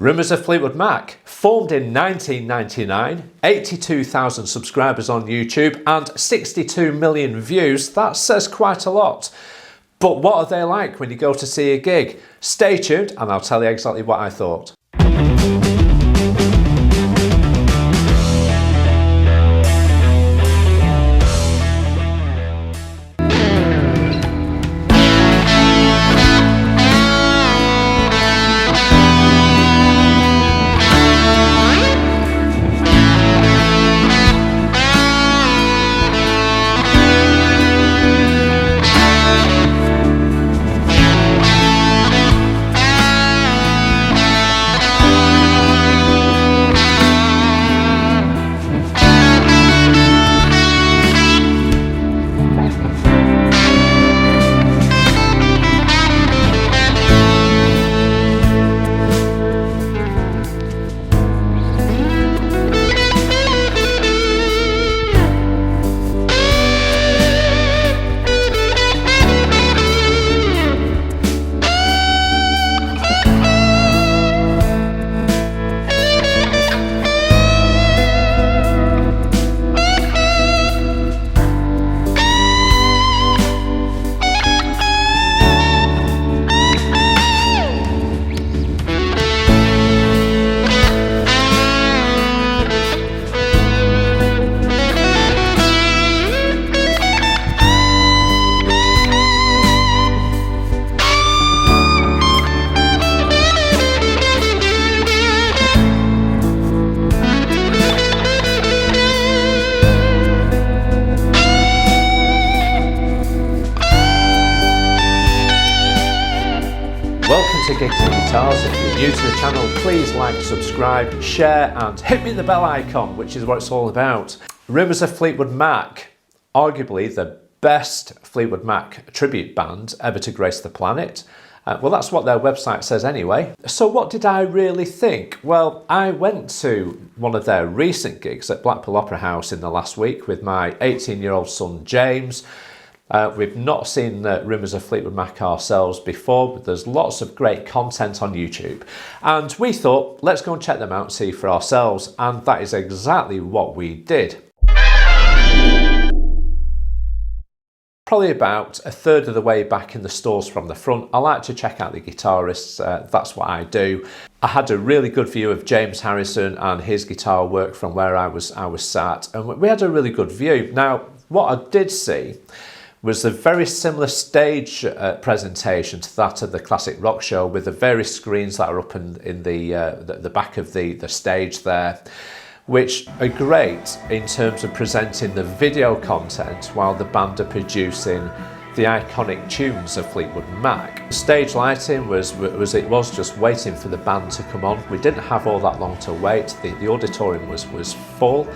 Rumours of Fleetwood Mac, formed in 1999, 82,000 subscribers on YouTube and 62 million views. That says quite a lot. But what are they like when you go to see a gig? Stay tuned and I'll tell you exactly what I thought. Welcome to Gigs and Guitars. If you're new to the channel, please like, subscribe, share and hit me the bell icon, which is what it's all about. Rumours of Fleetwood Mac, arguably the best Fleetwood Mac tribute band ever to grace the planet. Well, that's what their website says anyway. So what did I really think? Well, I went to one of their recent gigs at Blackpool Opera House in the last week with my 18-year-old son James. We've not seen Rumours of Fleetwood Mac ourselves before, but there's lots of great content on YouTube. And we thought, let's go and check them out and see for ourselves. And that is exactly what we did. Probably about a third of the way back in the stalls from the front, I like to check out the guitarists. That's what I do. I had a really good view of James Harrison and his guitar work from where I was sat, and we had a really good view. Now, what I did see was a very similar stage presentation to that of the Classic Rock Show, with the various screens that are up in the back of the stage there, which are great in terms of presenting the video content while the band are producing the iconic tunes of Fleetwood Mac. Stage lighting was just waiting for the band to come on. We didn't have all that long to wait. The auditorium was full.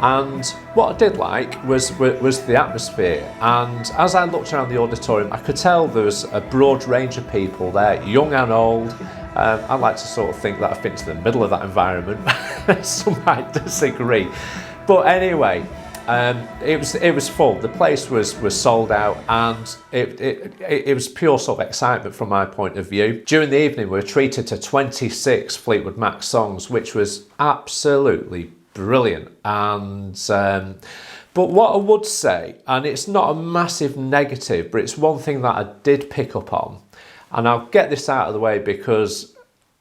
And what I did like was the atmosphere, and as I looked around the auditorium I could tell there was a broad range of people there, young and old. I like to sort of think that I fit into the middle of that environment. Some might disagree, but anyway, it was full. The place was sold out, and it was pure sort of excitement from my point of view. During the evening we were treated to 26 Fleetwood Mac songs, which was absolutely brilliant. And but what I would say, and it's not a massive negative, but it's one thing that I did pick up on, and I'll get this out of the way because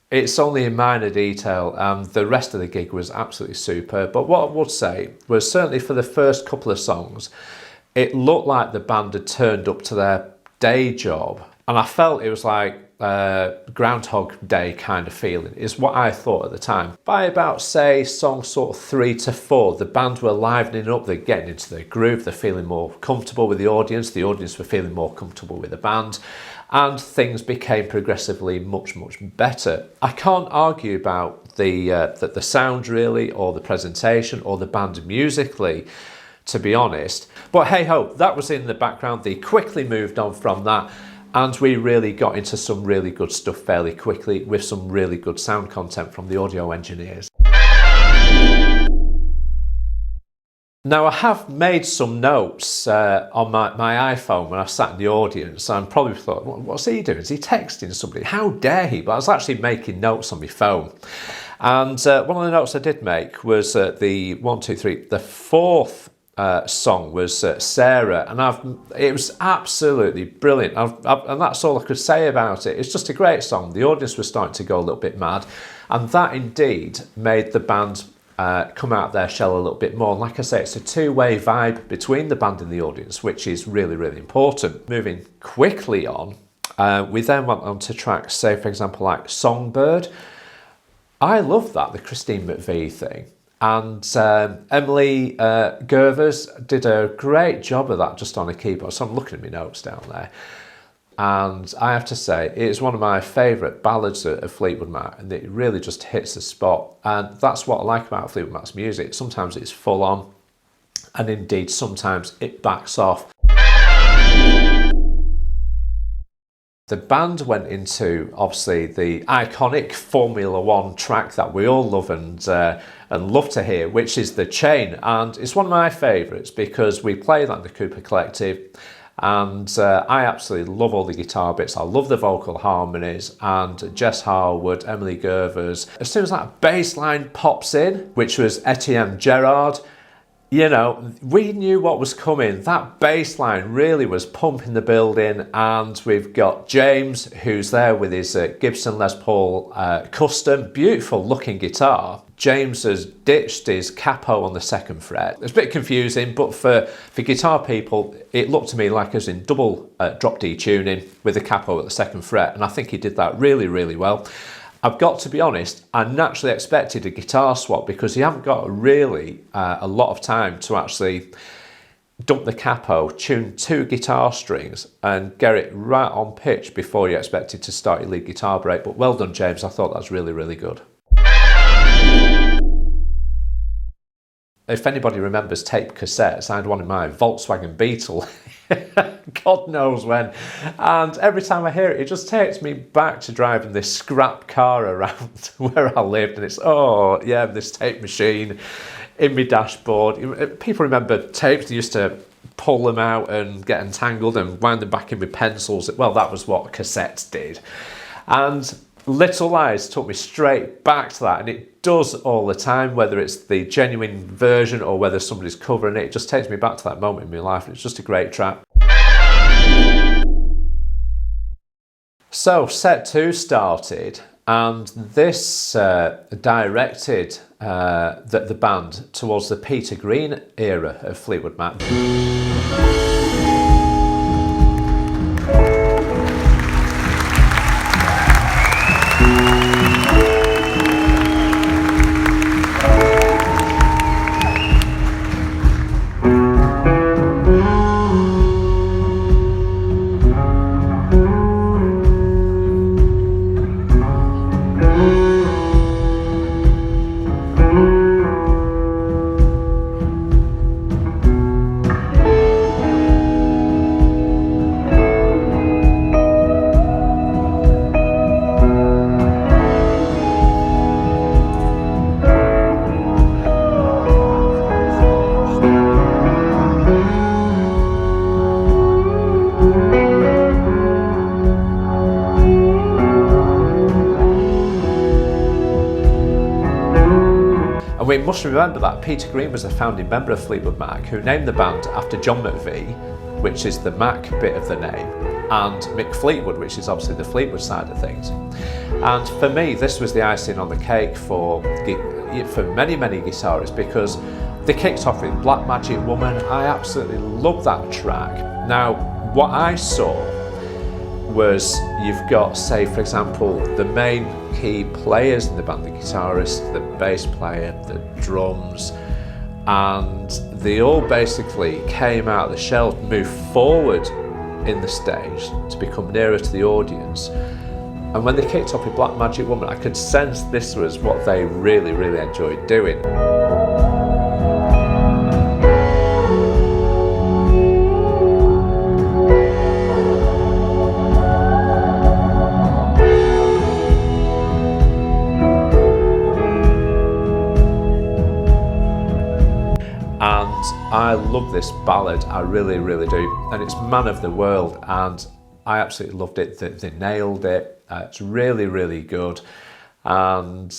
it's only a minor detail and the rest of the gig was absolutely superb. But what I would say was, certainly for the first couple of songs, it looked like the band had turned up to their day job, and I felt it was like Groundhog Day kind of feeling, is what I thought at the time. By about, say, song sort of 3 to 4, the band were livening up, they're getting into their groove, they're feeling more comfortable with the audience were feeling more comfortable with the band, and things became progressively much better. I can't argue about the sound really, or the presentation, or the band musically, to be honest. But hey ho, that was in the background. They quickly moved on from that, and we really got into some really good stuff fairly quickly, with some really good sound content from the audio engineers. Now, I have made some notes on my iPhone when I sat in the audience, and probably thought, what's he doing? Is he texting somebody? How dare he? But I was actually making notes on my phone. And one of the notes I did make was the fourth song was Sarah, and it was absolutely brilliant. And that's all I could say about it. It's just a great song. The audience was starting to go a little bit mad, and that indeed made the band come out of their shell a little bit more. And like I say, it's a two-way vibe between the band and the audience, which is really, really important. Moving quickly on, we then went on to tracks, say for example, like Songbird. I love that, the Christine McVie thing. And Emily Gervers did a great job of that just on a keyboard. So I'm looking at my notes down there. And I have to say, it is one of my favourite ballads of Fleetwood Mac, and it really just hits the spot. And that's what I like about Fleetwood Mac's music. Sometimes it's full on, and indeed sometimes it backs off. The band went into, obviously, the iconic Formula One track that we all love and love to hear, which is The Chain. And it's one of my favourites because we play that in the Cooper Collective. And I absolutely love all the guitar bits. I love the vocal harmonies, and Jess Harwood, Emily Gervers. As soon as that bass line pops in, which was Etienne Gerard, you know, we knew what was coming. That bass line really was pumping the building, and we've got James, who's there with his Gibson Les Paul custom, beautiful looking guitar. James has ditched his capo on the second fret. It's a bit confusing, but for guitar people, it looked to me like it was in double drop D tuning with the capo at the second fret, and I think he did that really, really well. I've got to be honest, I naturally expected a guitar swap because you haven't got really a lot of time to actually dump the capo, tune two guitar strings and get it right on pitch before you expected to start your lead guitar break. But well done, James. I thought that was really, really good. If anybody remembers tape cassettes, I had one in my Volkswagen Beetle, God knows when, and every time I hear it, it just takes me back to driving this scrap car around where I lived, and it's, oh yeah, this tape machine in my dashboard. People remember tapes, they used to pull them out and get entangled and wind them back in with pencils. Well, that was what cassettes did. And Little Lies took me straight back to that, and it does all the time, whether it's the genuine version or whether somebody's covering it. It just takes me back to that moment in my life, and it's just a great track. So set 2 started, and this directed the band towards the Peter Green era of Fleetwood Mac. We must remember that Peter Green was a founding member of Fleetwood Mac, who named the band after John McVie, which is the Mac bit of the name, and Mick Fleetwood, which is obviously the Fleetwood side of things. And for me, this was the icing on the cake for many, many guitarists, because they kicked off with Black Magic Woman. I absolutely love that track. Now, what I saw was you've got, say for example, the main key players in the band, the guitarist, the bass player, the drums, and they all basically came out of the shell, moved forward in the stage to become nearer to the audience. And when they kicked off with Black Magic Woman, I could sense this was what they really, really enjoyed doing. And I love this ballad, I really, really do. And it's Man of the World, and I absolutely loved it. They nailed it. It's really, really good. And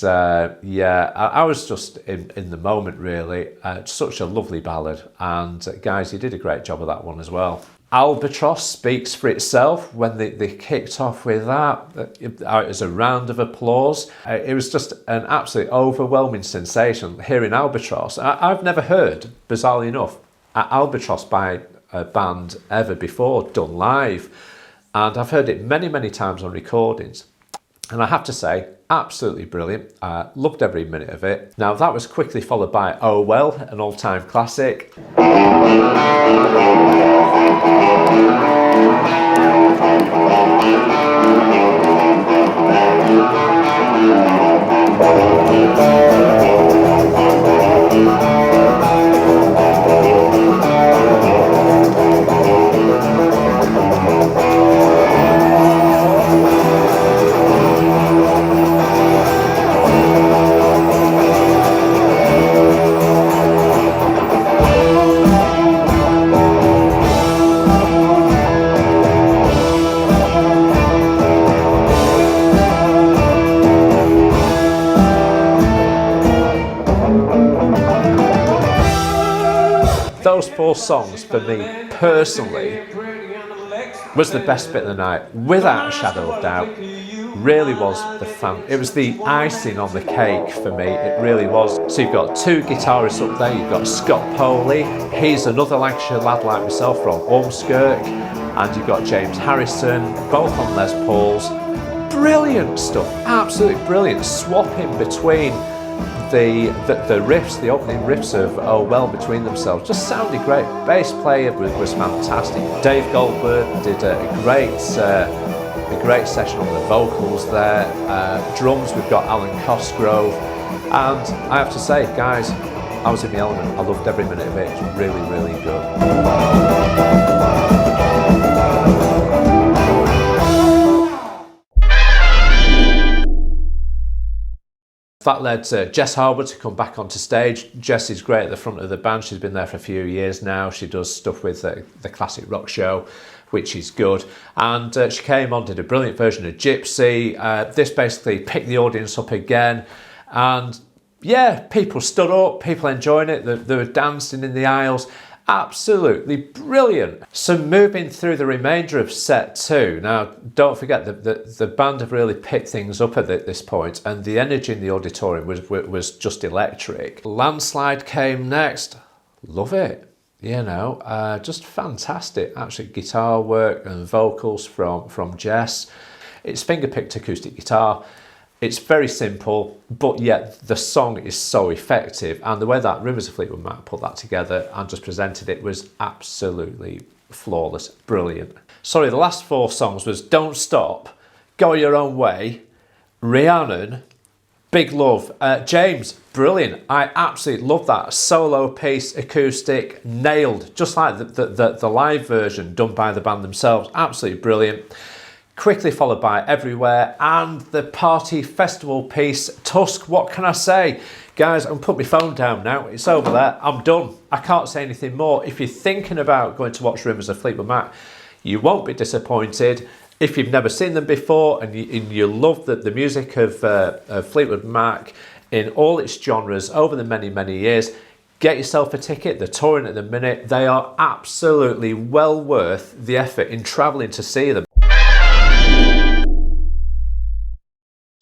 yeah, I was just in the moment, really. Such a lovely ballad. And guys, you did a great job of that one as well. Albatross speaks for itself when they kicked off with that. It was a round of applause. It was just an absolutely overwhelming sensation hearing Albatross. I've never heard, bizarrely enough, Albatross by a band ever before done live. And I've heard it many, many times on recordings. And I have to say, absolutely brilliant. Loved every minute of it. Now that was quickly followed by Oh Well, an all-time classic. Those 4 songs for me personally was the best bit of the night, without a shadow of doubt. Really was it was the icing on the cake for me, it really was. So you've got 2 guitarists up there, you've got Scott Poley, he's another Lancashire lad like myself from Ormskirk, and you've got James Harrison, both on Les Pauls. Brilliant stuff, absolutely brilliant, swapping between the riffs, the opening riffs of Oh Well between themselves, just sounded great. Bass player was fantastic. Dave Goldberg did a great session on the vocals there. Drums, we've got Alan Cosgrove, and I have to say, guys, I was in the element. I loved every minute of it. It's really, really good. That led to Jess Harwood to come back onto stage. Jess is great at the front of the band. She's been there for a few years now. She does stuff with the Classic Rock Show, which is good. And she came on, did a brilliant version of Gypsy. This basically picked the audience up again. And yeah, people stood up, people enjoying it. They were dancing in the aisles. Absolutely brilliant. So moving through the remainder of set 2. Now, don't forget that the band have really picked things up at this point, and the energy in the auditorium was just electric. Landslide came next. Love it. You know, just fantastic. Actually, guitar work and vocals from Jess. It's finger-picked acoustic guitar. It's very simple, but yet the song is so effective. And the way that Rumours of Fleetwood Mac put that together and just presented it was absolutely flawless, brilliant. Sorry, the last 4 songs was Don't Stop, Go Your Own Way, Rhiannon, Big Love. James, brilliant. I absolutely love that solo piece, acoustic, nailed, just like the live version done by the band themselves. Absolutely brilliant. Quickly followed by Everywhere and the party festival piece, Tusk. What can I say? Guys, I'm putting my phone down now. It's over there. I'm done. I can't say anything more. If you're thinking about going to watch Rumours of Fleetwood Mac, you won't be disappointed. If you've never seen them before and you love the music of Fleetwood Mac in all its genres over the many, many years, get yourself a ticket. They're touring at the minute. They are absolutely well worth the effort in travelling to see them.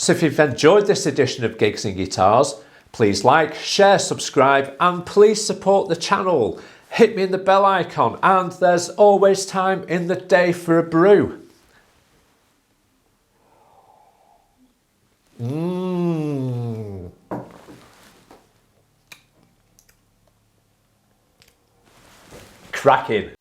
So if you've enjoyed this edition of Gigs and Guitars, please like, share, subscribe, and please support the channel. Hit me in the bell icon, and there's always time in the day for a brew. Cracking.